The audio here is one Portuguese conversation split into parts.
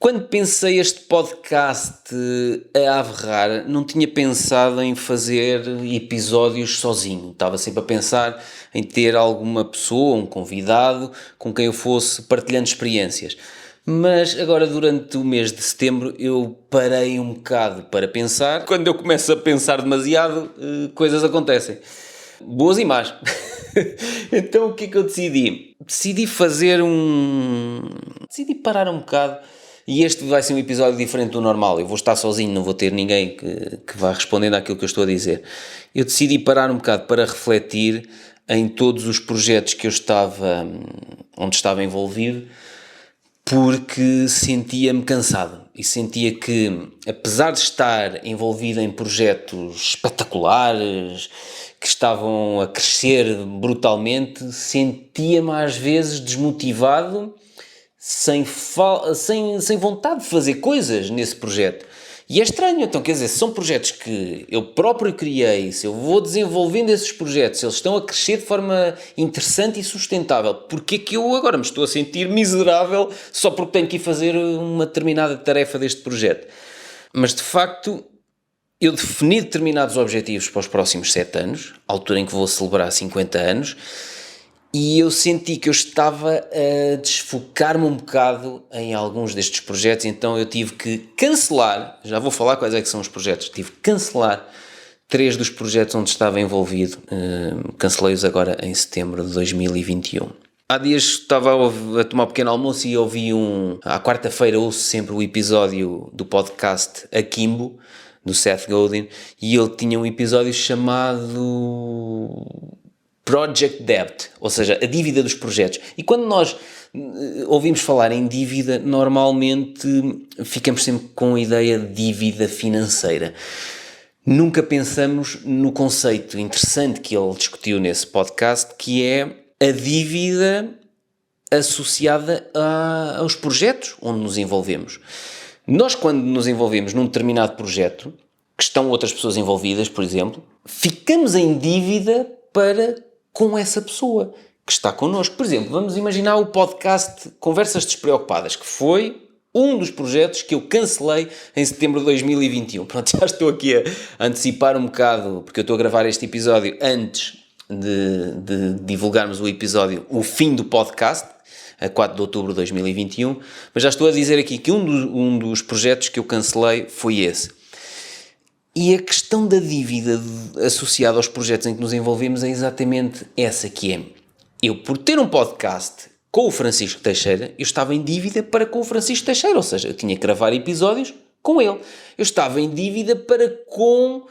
Quando pensei este podcast a averrar, não tinha pensado em fazer episódios sozinho. Estava sempre a pensar em ter alguma pessoa, um convidado, com quem eu fosse partilhando experiências. Mas agora, durante o mês de setembro, eu parei um bocado para pensar. Quando eu começo a pensar demasiado, coisas acontecem. Boas e más. Então, o que é que eu decidi? Decidi Decidi parar um bocado. E este vai ser um episódio diferente do normal. Eu vou estar sozinho, não vou ter ninguém que vá respondendo àquilo que eu estou a dizer. Eu decidi parar um bocado para refletir em todos os projetos que onde estava envolvido, porque sentia-me cansado e sentia que, apesar de estar envolvido em projetos espetaculares, que estavam a crescer brutalmente, sentia-me às vezes desmotivado, sem vontade de fazer coisas nesse projeto. E é estranho, então, quer dizer, se são projetos que eu próprio criei, se eu vou desenvolvendo esses projetos, se eles estão a crescer de forma interessante e sustentável, porque é que eu agora me estou a sentir miserável só porque tenho que ir fazer uma determinada tarefa deste projeto? Mas, de facto, eu defini determinados objetivos para os próximos 7 anos, a altura em que vou celebrar 50 anos, e eu senti que eu estava a desfocar-me um bocado em alguns destes projetos, então eu tive que cancelar, já vou falar quais é que são os projetos, tive que cancelar 3 dos projetos onde estava envolvido, cancelei-os agora em setembro de 2021. Há dias estava a tomar um pequeno almoço e ouvi à quarta-feira ouço sempre o episódio do podcast Akimbo, do Seth Godin, e ele tinha um episódio chamado Project Debt, ou seja, a dívida dos projetos. E quando nós ouvimos falar em dívida, normalmente ficamos sempre com a ideia de dívida financeira. Nunca pensamos no conceito interessante que ele discutiu nesse podcast, que é a dívida associada aos projetos onde nos envolvemos. Nós, quando nos envolvemos num determinado projeto, que estão outras pessoas envolvidas, por exemplo, ficamos em dívida com essa pessoa que está connosco. Por exemplo, vamos imaginar o podcast Conversas Despreocupadas, que foi um dos projetos que eu cancelei em setembro de 2021. Pronto, já estou aqui a antecipar um bocado, porque eu estou a gravar este episódio antes de divulgarmos o fim do podcast, a 4 de outubro de 2021, mas já estou a dizer aqui que um dos projetos que eu cancelei foi esse. E a questão da dívida associada aos projetos em que nos envolvemos é exatamente essa que é. Eu, por ter um podcast com o Francisco Teixeira, eu estava em dívida para com o Francisco Teixeira, ou seja, eu tinha que gravar episódios com ele. Eu estava em dívida para com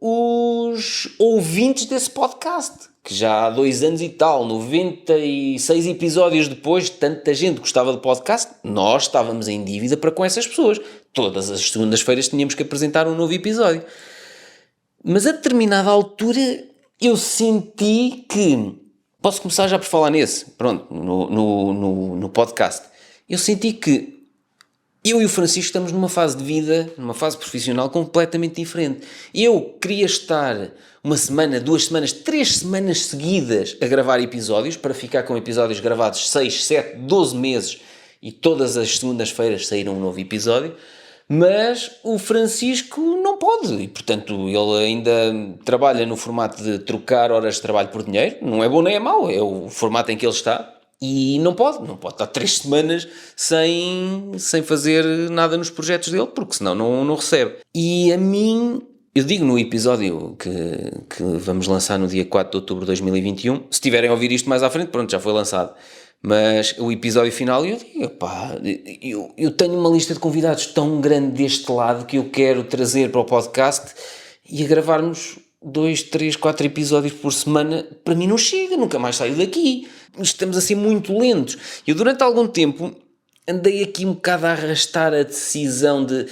os ouvintes desse podcast, que já há 2 anos e tal, 96 episódios depois, tanta gente gostava do podcast, nós estávamos em dívida para com essas pessoas. Todas as segundas-feiras tínhamos que apresentar um novo episódio. Mas a determinada altura eu senti que... Posso começar já por falar nesse, pronto, no podcast. Eu senti que eu e o Francisco estamos numa fase de vida, numa fase profissional completamente diferente. Eu queria estar 1 semana, 2 semanas, 3 semanas seguidas a gravar episódios, para ficar com episódios gravados 6, 7, 12 meses e todas as segundas-feiras sair um novo episódio, mas o Francisco não pode e, portanto, ele ainda trabalha no formato de trocar horas de trabalho por dinheiro, não é bom nem é mau, é o formato em que ele está. E não pode estar 3 semanas sem fazer nada nos projetos dele, porque senão não recebe. E a mim, eu digo no episódio que vamos lançar no dia 4 de outubro de 2021, se estiverem a ouvir isto mais à frente, pronto, já foi lançado. Mas o episódio final, eu digo, pá, eu tenho uma lista de convidados tão grande deste lado que eu quero trazer para o podcast e a gravarmos 2, 3, 4 episódios por semana, para mim não chega, nunca mais saio daqui. Estamos a ser muito lentos. Eu durante algum tempo andei aqui um bocado a arrastar a decisão de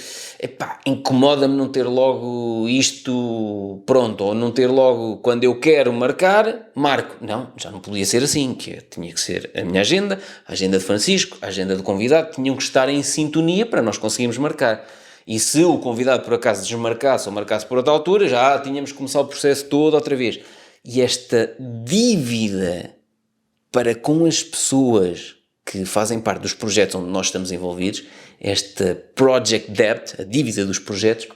incomoda-me não ter logo isto pronto, ou não ter logo quando eu quero marco. Não, já não podia ser assim, tinha que ser a minha agenda, a agenda de Francisco, a agenda do convidado, tinham que estar em sintonia para nós conseguirmos marcar. E se o convidado por acaso desmarcasse ou marcasse por outra altura, já tínhamos que começar o processo todo outra vez. E esta dívida para com as pessoas que fazem parte dos projetos onde nós estamos envolvidos, esta Project Debt, a dívida dos projetos,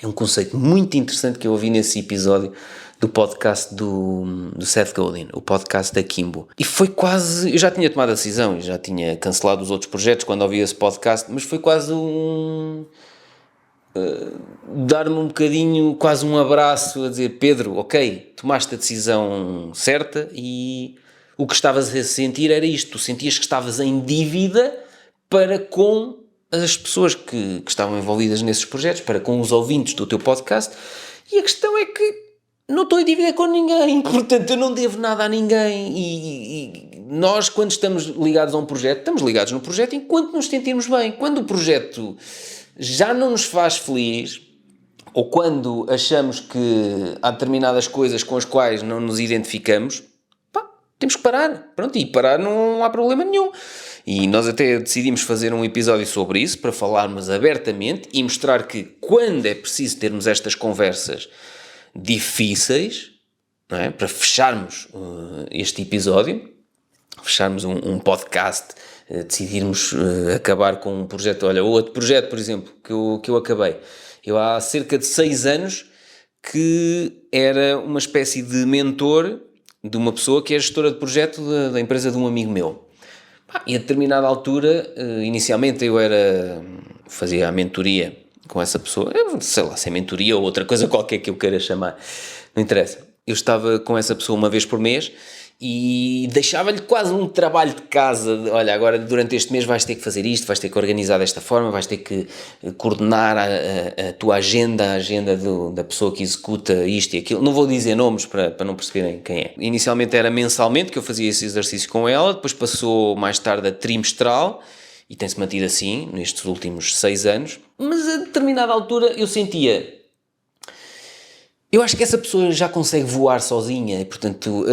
é um conceito muito interessante que eu ouvi nesse episódio do podcast do Seth Godin, o podcast da Kimbo. E foi quase... Eu já tinha tomado a decisão, eu já tinha cancelado os outros projetos quando ouvi esse podcast, mas foi quase dar-me um bocadinho, quase um abraço, a dizer: Pedro, ok, tomaste a decisão certa e o que estavas a sentir era isto. Tu sentias que estavas em dívida para com as pessoas que estavam envolvidas nesses projetos, para com os ouvintes do teu podcast, e a questão é que não estou em dívida com ninguém, portanto eu não devo nada a ninguém, e nós, quando estamos ligados a um projeto, estamos ligados no projeto enquanto nos sentirmos bem. Quando o projeto já não nos faz feliz, ou quando achamos que há determinadas coisas com as quais não nos identificamos, temos que parar, pronto, e parar não há problema nenhum. E nós até decidimos fazer um episódio sobre isso, para falarmos abertamente e mostrar que quando é preciso termos estas conversas difíceis, não é? Para fecharmos este episódio, fecharmos um podcast, decidirmos acabar com um projeto. Olha, outro projeto, por exemplo, que eu acabei. Eu há cerca de 6 anos que era uma espécie de mentor de uma pessoa que é gestora de projeto da empresa de um amigo meu. E a determinada altura, inicialmente eu fazia a mentoria com essa pessoa, sei lá, se é mentoria ou outra coisa qualquer que eu queira chamar, não interessa. Eu estava com essa pessoa uma vez por mês e deixava-lhe quase um trabalho de casa. Olha, agora durante este mês vais ter que fazer isto, vais ter que organizar desta forma, vais ter que coordenar a tua agenda, a agenda da pessoa que executa isto e aquilo. Não vou dizer nomes para não perceberem quem é. Inicialmente era mensalmente que eu fazia esse exercício com ela, depois passou mais tarde a trimestral e tem-se mantido assim nestes últimos 6 anos. Mas a determinada altura eu sentia... Eu acho que essa pessoa já consegue voar sozinha e, portanto,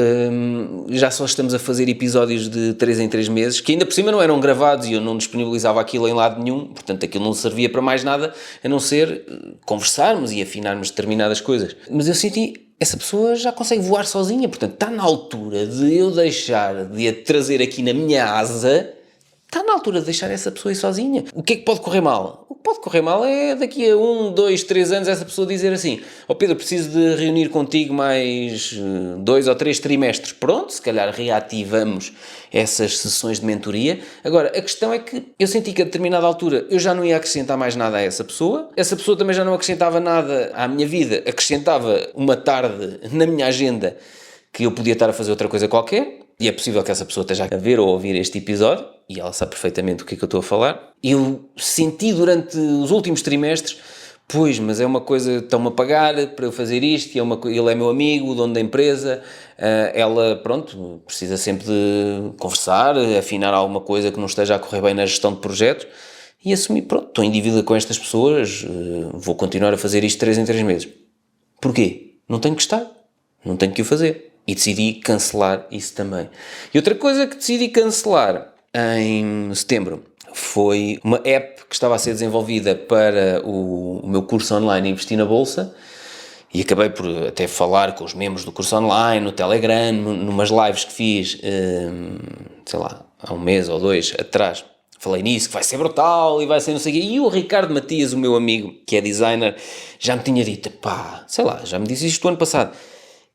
já só estamos a fazer episódios de 3 em 3 meses, que ainda por cima não eram gravados e eu não disponibilizava aquilo em lado nenhum, portanto aquilo não servia para mais nada a não ser conversarmos e afinarmos determinadas coisas. Mas eu senti, essa pessoa já consegue voar sozinha, portanto está na altura de eu deixar de a trazer aqui na minha asa. Está na altura de deixar essa pessoa ir sozinha. O que é que pode correr mal? O que pode correr mal é daqui a 1, 2, 3 anos essa pessoa dizer assim: Pedro, preciso de reunir contigo mais 2 ou 3 trimestres. Pronto, se calhar reativamos essas sessões de mentoria. Agora, a questão é que eu senti que a determinada altura eu já não ia acrescentar mais nada a essa pessoa também já não acrescentava nada à minha vida, acrescentava uma tarde na minha agenda que eu podia estar a fazer outra coisa qualquer. E é possível que essa pessoa esteja a ver ou a ouvir este episódio, e ela sabe perfeitamente o que é que eu estou a falar. Eu senti durante os últimos trimestres, pois, mas é uma coisa, estão-me a pagar para eu fazer isto, e ele é meu amigo, o dono da empresa, ela, pronto, precisa sempre de conversar, afinar alguma coisa que não esteja a correr bem na gestão de projetos, e assumir, pronto, estou em dívida com estas pessoas, vou continuar a fazer isto 3 em 3 meses. Porquê? Não tenho que estar, não tenho que o fazer. E decidi cancelar isso também. E outra coisa que decidi cancelar em setembro foi uma app que estava a ser desenvolvida para o meu curso online Investir na Bolsa, e acabei por até falar com os membros do curso online, no Telegram, numas lives que fiz, sei lá, há 1 mês ou 2 atrás. Falei nisso, que vai ser brutal e vai ser não sei o quê. E o Ricardo Matias, o meu amigo, que é designer, já me tinha dito, sei lá, já me disse isto o ano passado.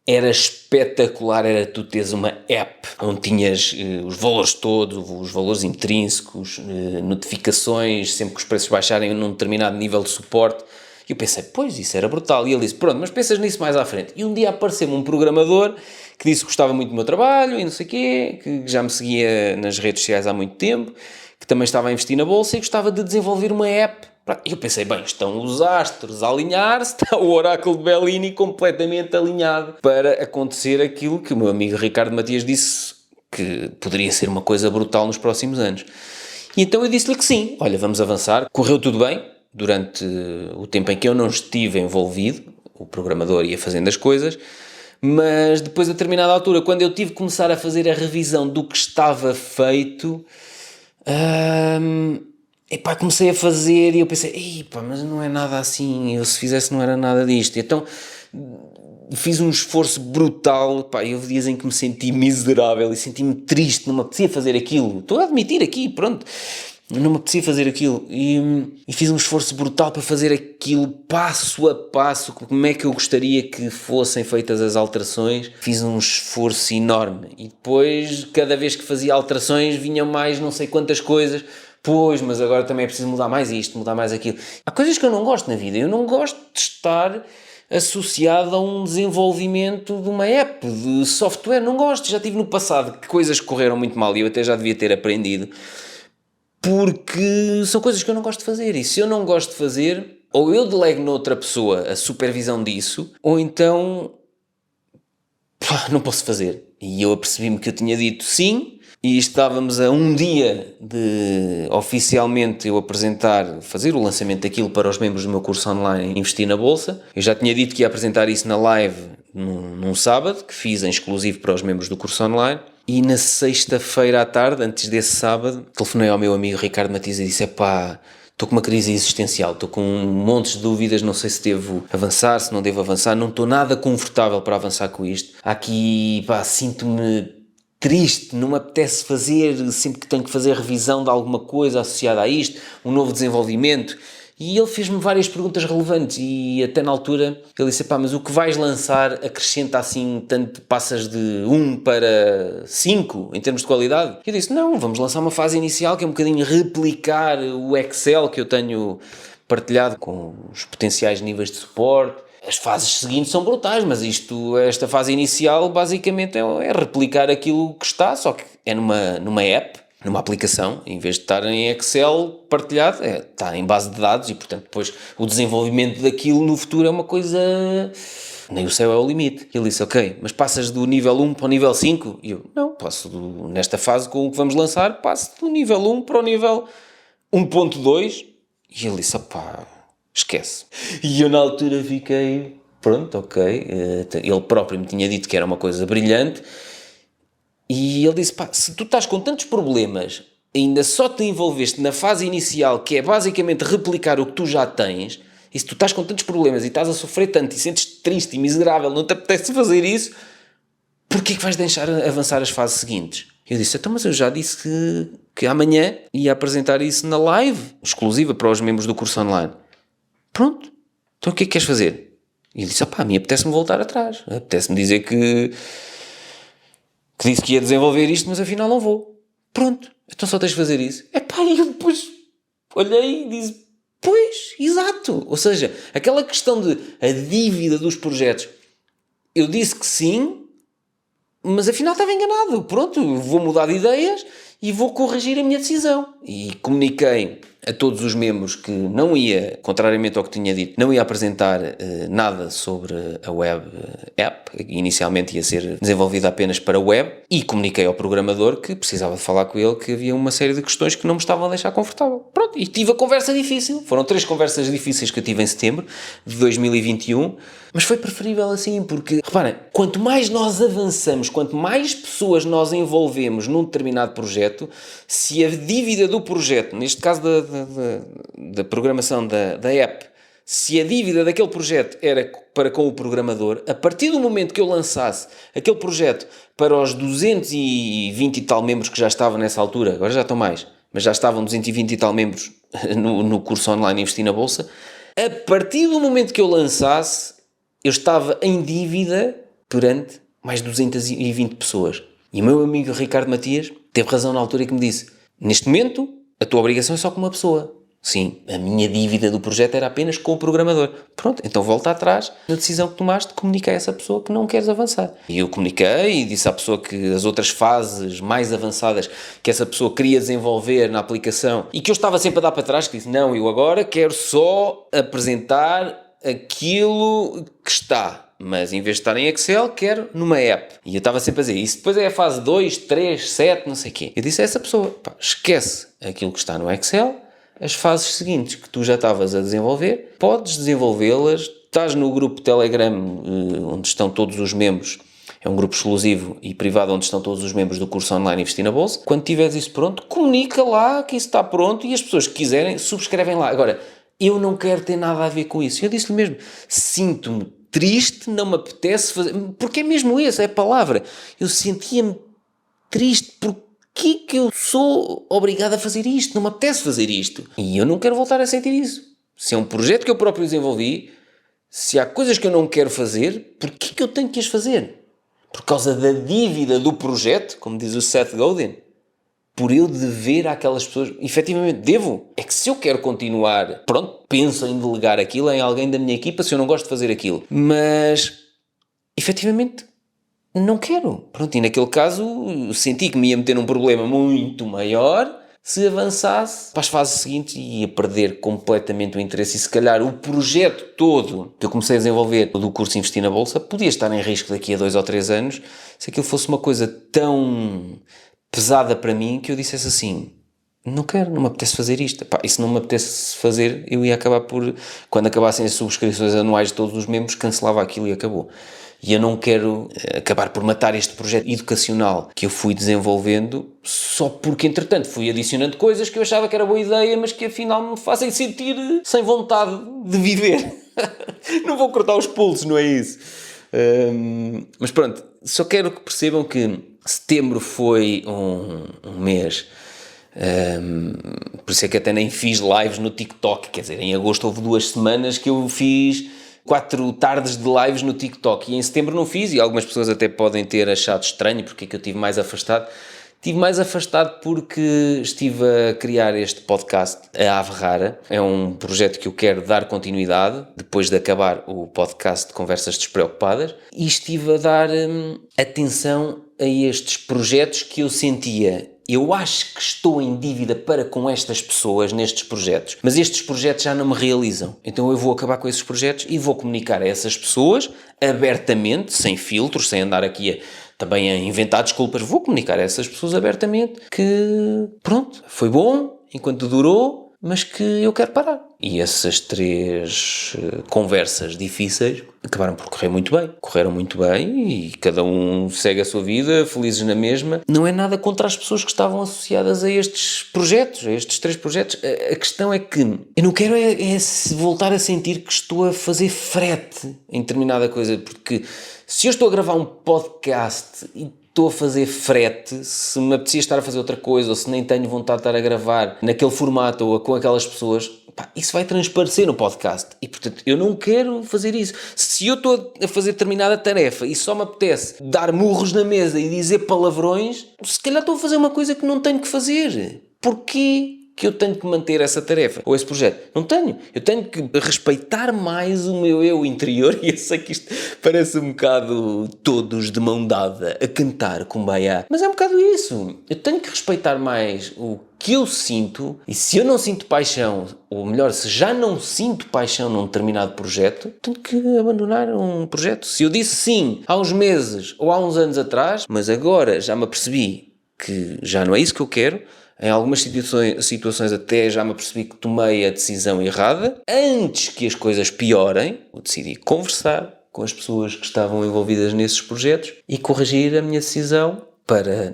Era espetacular, era tu teres uma app onde tinhas os valores todos, os valores intrínsecos, notificações, sempre que os preços baixarem num determinado nível de suporte. E eu pensei, pois, isso era brutal. E ele disse, pronto, mas pensas nisso mais à frente. E um dia apareceu-me um programador que disse que gostava muito do meu trabalho e não sei o quê, que já me seguia nas redes sociais há muito tempo, que também estava a investir na bolsa e gostava de desenvolver uma app. E eu pensei, bem, estão os astros a alinhar-se, está o oráculo de Bellini completamente alinhado para acontecer aquilo que o meu amigo Ricardo Matias disse que poderia ser uma coisa brutal nos próximos anos. E então eu disse-lhe que sim, olha, vamos avançar. Correu tudo bem durante o tempo em que eu não estive envolvido, o programador ia fazendo as coisas, mas depois a determinada altura, quando eu tive que começar a fazer a revisão do que estava feito... comecei a fazer e eu pensei, mas não é nada assim, eu se fizesse não era nada disto. Então fiz um esforço brutal, pá, houve dias em que me senti miserável e senti-me triste, não me apetecia fazer aquilo, estou a admitir aqui, pronto, não me apetecia fazer aquilo e fiz um esforço brutal para fazer aquilo passo a passo, como é que eu gostaria que fossem feitas as alterações. Fiz um esforço enorme e depois, cada vez que fazia alterações, vinham mais não sei quantas coisas. Pois, mas agora também é preciso mudar mais isto, mudar mais aquilo. Há coisas que eu não gosto na vida, eu não gosto de estar associado a um desenvolvimento de uma app, de software, não gosto. Já tive no passado que coisas correram muito mal e eu até já devia ter aprendido, porque são coisas que eu não gosto de fazer, e se eu não gosto de fazer, ou eu delego noutra pessoa a supervisão disso, ou então não posso fazer. E eu apercebi-me que eu tinha dito sim, e estávamos a um dia de oficialmente eu fazer o lançamento daquilo para os membros do meu curso online Investir na Bolsa. Eu já tinha dito que ia apresentar isso na live num sábado, que fiz em exclusivo para os membros do curso online. E na sexta-feira à tarde, antes desse sábado, telefonei ao meu amigo Ricardo Matias e disse: epá, estou com uma crise existencial, estou com montes de dúvidas, não sei se devo avançar, se não devo avançar, não estou nada confortável para avançar com isto. Aqui, pá, sinto-me triste, não me apetece fazer, sempre que tenho que fazer revisão de alguma coisa associada a isto, um novo desenvolvimento. E ele fez-me várias perguntas relevantes e até na altura ele disse: pá, mas o que vais lançar acrescenta assim, tanto passas de 1 para 5 em termos de qualidade? Eu disse: não, vamos lançar uma fase inicial que é um bocadinho replicar o Excel que eu tenho partilhado com os potenciais níveis de suporte. As fases seguintes são brutais, mas esta fase inicial basicamente é replicar aquilo que está, só que é numa app, numa aplicação, em vez de estar em Excel partilhado, está em base de dados e, portanto, depois o desenvolvimento daquilo no futuro é uma coisa... Nem o céu é o limite. Ele disse: ok, mas passas do nível 1 para o nível 5? E eu: não, nesta fase com o que vamos lançar, passo do nível 1 para o nível 1.2. E ele disse: opá, esquece. E eu na altura fiquei, pronto, ok. Ele próprio me tinha dito que era uma coisa brilhante. E ele disse: pá, se tu estás com tantos problemas, ainda só te envolveste na fase inicial, que é basicamente replicar o que tu já tens, e se tu estás com tantos problemas e estás a sofrer tanto e sentes-te triste e miserável, não te apetece fazer isso, porquê que vais deixar avançar as fases seguintes? Eu disse: então, mas eu já disse que amanhã ia apresentar isso na live, exclusiva para os membros do curso online. Pronto, então o que é que queres fazer? E ele disse: pá, a mim apetece-me voltar atrás, apetece-me dizer que disse que ia desenvolver isto, mas afinal não vou. Pronto, então só tens de fazer isso. E eu depois olhei e disse: pois, exato. Ou seja, aquela questão de a dívida dos projetos, eu disse que sim, mas afinal estava enganado. Pronto, vou mudar de ideias e vou corrigir a minha decisão. E comuniquei a todos os membros que não ia, contrariamente ao que tinha dito, não ia apresentar nada sobre a web app, inicialmente ia ser desenvolvida apenas para web, e comuniquei ao programador que precisava de falar com ele, que havia uma série de questões que não me estavam a deixar confortável. Pronto, e tive a conversa difícil. Foram 3 conversas difíceis que eu tive em setembro de 2021, mas foi preferível assim, porque, reparem, quanto mais nós avançamos, quanto mais pessoas nós envolvemos num determinado projeto, se a dívida do projeto, neste caso da programação da app, se a dívida daquele projeto era para com o programador, a partir do momento que eu lançasse aquele projeto para os 220 e tal membros que já estavam nessa altura, agora já estão mais, mas já estavam 220 e tal membros no curso online Investir na Bolsa, a partir do momento que eu lançasse, eu estava em dívida perante mais 220 pessoas. E o meu amigo Ricardo Matias teve razão na altura que me disse: neste momento, a tua obrigação é só com uma pessoa. Sim, a minha dívida do projeto era apenas com o programador. Pronto, então volta atrás na decisão que tomaste, comunica a essa pessoa que não queres avançar. E eu comuniquei e disse à pessoa que as outras fases mais avançadas que essa pessoa queria desenvolver na aplicação e que eu estava sempre a dar para trás, que disse: não, eu agora quero só apresentar aquilo que está, mas em vez de estar em Excel, quero numa app. E eu estava sempre a dizer: isso depois é a fase 2, 3, 7, não sei o quê. Eu disse a essa pessoa: pá, esquece aquilo que está no Excel, as fases seguintes que tu já estavas a desenvolver, podes desenvolvê-las, estás no grupo Telegram onde estão todos os membros, é um grupo exclusivo e privado onde estão todos os membros do curso online Investir na Bolsa. Quando tiveres isso pronto, comunica lá que isso está pronto e as pessoas que quiserem subscrevem lá. Agora, eu não quero ter nada a ver com isso. Eu disse-lhe mesmo: sinto-me triste, não me apetece fazer, porque é mesmo essa é a palavra. Eu sentia-me triste, porquê que eu sou obrigado a fazer isto? Não me apetece fazer isto. E eu não quero voltar a sentir isso. Se é um projeto que eu próprio desenvolvi, se há coisas que eu não quero fazer, porquê que eu tenho que as fazer? Por causa da dívida do projeto, como diz o Seth Godin, por eu dever àquelas pessoas, efetivamente devo. É que se eu quero continuar, pronto, penso em delegar aquilo em alguém da minha equipa se eu não gosto de fazer aquilo. Mas, efetivamente, não quero. Pronto, e naquele caso senti que me ia meter num problema muito maior se avançasse para as fases seguintes e ia perder completamente o interesse. E se calhar o projeto todo que eu comecei a desenvolver do curso Investir na Bolsa podia estar em risco daqui a 2 ou 3 anos se aquilo fosse uma coisa tão pesada para mim que eu dissesse assim, não quero, não me apetece fazer isto. Pá, e se não me apetece fazer, eu ia acabar por, quando acabassem as subscrições anuais de todos os membros, cancelava aquilo e acabou. E eu não quero acabar por matar este projeto educacional que eu fui desenvolvendo só porque, entretanto, fui adicionando coisas que eu achava que era boa ideia, mas que afinal me fazem sentir sem vontade de viver. Não vou cortar os pulsos, não é isso? Mas pronto, só quero que percebam que setembro foi um mês, por isso é que até nem fiz lives no TikTok, quer dizer, em agosto houve 2 semanas que eu fiz 4 tardes de lives no TikTok e em setembro não fiz, e algumas pessoas até podem ter achado estranho porque é que eu estive mais afastado. Estive mais afastado porque estive a criar este podcast, A Ave Rara. É um projeto que eu quero dar continuidade depois de acabar o podcast de Conversas Despreocupadas, e estive a dar atenção a estes projetos que eu sentia. Eu acho que estou em dívida para com estas pessoas nestes projetos, mas estes projetos já não me realizam. Então eu vou acabar com esses projetos e vou comunicar a essas pessoas abertamente, sem filtros, sem andar aqui também a inventar desculpas. Vou comunicar a essas pessoas abertamente que, pronto, foi bom enquanto durou, mas que eu quero parar. E essas 3 conversas difíceis acabaram por correr muito bem. Correram muito bem e cada um segue a sua vida, felizes na mesma. Não é nada contra as pessoas que estavam associadas a estes projetos, a estes 3 projetos. A questão é que eu não quero voltar a sentir que estou a fazer frete em determinada coisa, porque se eu estou a gravar um podcast e estou a fazer frete, se me apetecia estar a fazer outra coisa ou se nem tenho vontade de estar a gravar naquele formato ou com aquelas pessoas, pá, isso vai transparecer no podcast e, portanto, eu não quero fazer isso. Se eu estou a fazer determinada tarefa e só me apetece dar murros na mesa e dizer palavrões, se calhar estou a fazer uma coisa que não tenho que fazer. Porquê que eu tenho que manter essa tarefa ou esse projeto? Não tenho. Eu tenho que respeitar mais o meu eu interior, e eu sei que isto parece um bocado todos de mão dada a cantar Kumbaya, mas é um bocado isso. Eu tenho que respeitar mais o que eu sinto, e se eu não sinto paixão, ou melhor, se já não sinto paixão num determinado projeto, tenho que abandonar um projeto. Se eu disse sim há uns meses ou há uns anos atrás, mas agora já me apercebi que já não é isso que eu quero, em algumas situações até já me apercebi que tomei a decisão errada. Antes que as coisas piorem, eu decidi conversar com as pessoas que estavam envolvidas nesses projetos e corrigir a minha decisão para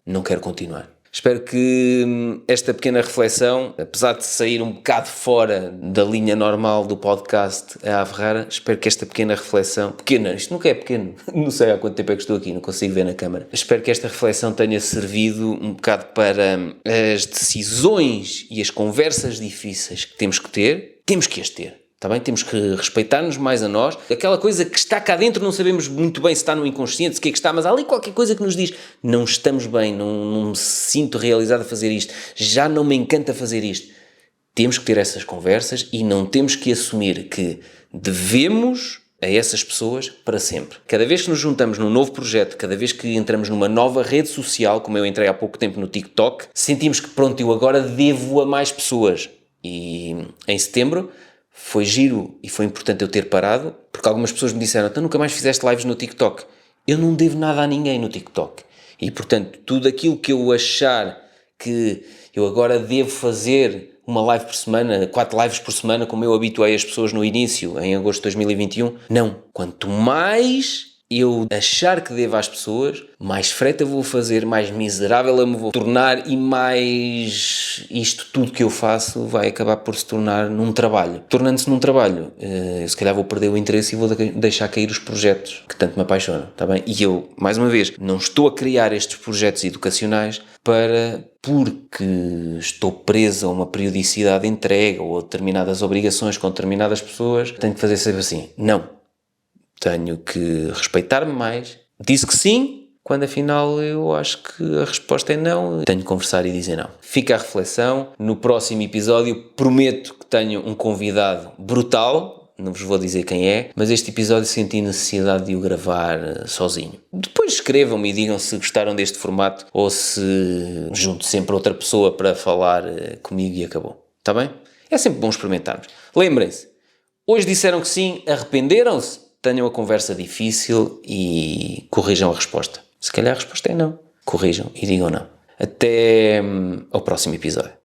não quero continuar. Espero que esta pequena reflexão, apesar de sair um bocado fora da linha normal do podcast A Ave Rara, espero que esta pequena reflexão, pequena, isto nunca é pequeno, não sei há quanto tempo é que estou aqui, não consigo ver na câmara, espero que esta reflexão tenha servido um bocado para as decisões e as conversas difíceis que temos que as ter. Está bem? Temos que respeitar-nos mais a nós. Aquela coisa que está cá dentro, não sabemos muito bem se está no inconsciente, se o que é que está, mas há ali qualquer coisa que nos diz, não estamos bem, não me sinto realizado a fazer isto, já não me encanta fazer isto. Temos que ter essas conversas e não temos que assumir que devemos a essas pessoas para sempre. Cada vez que nos juntamos num novo projeto, cada vez que entramos numa nova rede social, como eu entrei há pouco tempo no TikTok, sentimos que pronto, eu agora devo a mais pessoas. E em setembro foi giro e foi importante eu ter parado, porque algumas pessoas me disseram, então nunca mais fizeste lives no TikTok. Eu não devo nada a ninguém no TikTok. E portanto, tudo aquilo que eu achar que eu agora devo fazer uma live por semana, 4 lives por semana, como eu habituei as pessoas no início, em agosto de 2021, não. Quanto mais eu achar que devo às pessoas, mais freta vou fazer, mais miserável eu me vou tornar e mais isto tudo que eu faço vai acabar por se tornar num trabalho. Tornando-se num trabalho, eu se calhar vou perder o interesse e vou deixar cair os projetos que tanto me apaixonam, está bem? E eu, mais uma vez, não estou a criar estes projetos educacionais porque estou preso a uma periodicidade de entrega ou a determinadas obrigações com determinadas pessoas, tenho que fazer sempre assim. Não. Tenho que respeitar-me mais. Disse que sim, quando afinal eu acho que a resposta é não. Tenho que conversar e dizer não. Fica a reflexão. No próximo episódio prometo que tenho um convidado brutal. Não vos vou dizer quem é, mas este episódio senti necessidade de o gravar sozinho. Depois escrevam-me e digam se gostaram deste formato ou se junto sempre outra pessoa para falar comigo e acabou. Está bem? É sempre bom experimentarmos. Lembrem-se, hoje disseram que sim, arrependeram-se? Tenham a conversa difícil e corrijam a resposta. Se calhar a resposta é não. Corrijam e digam não. Até ao próximo episódio.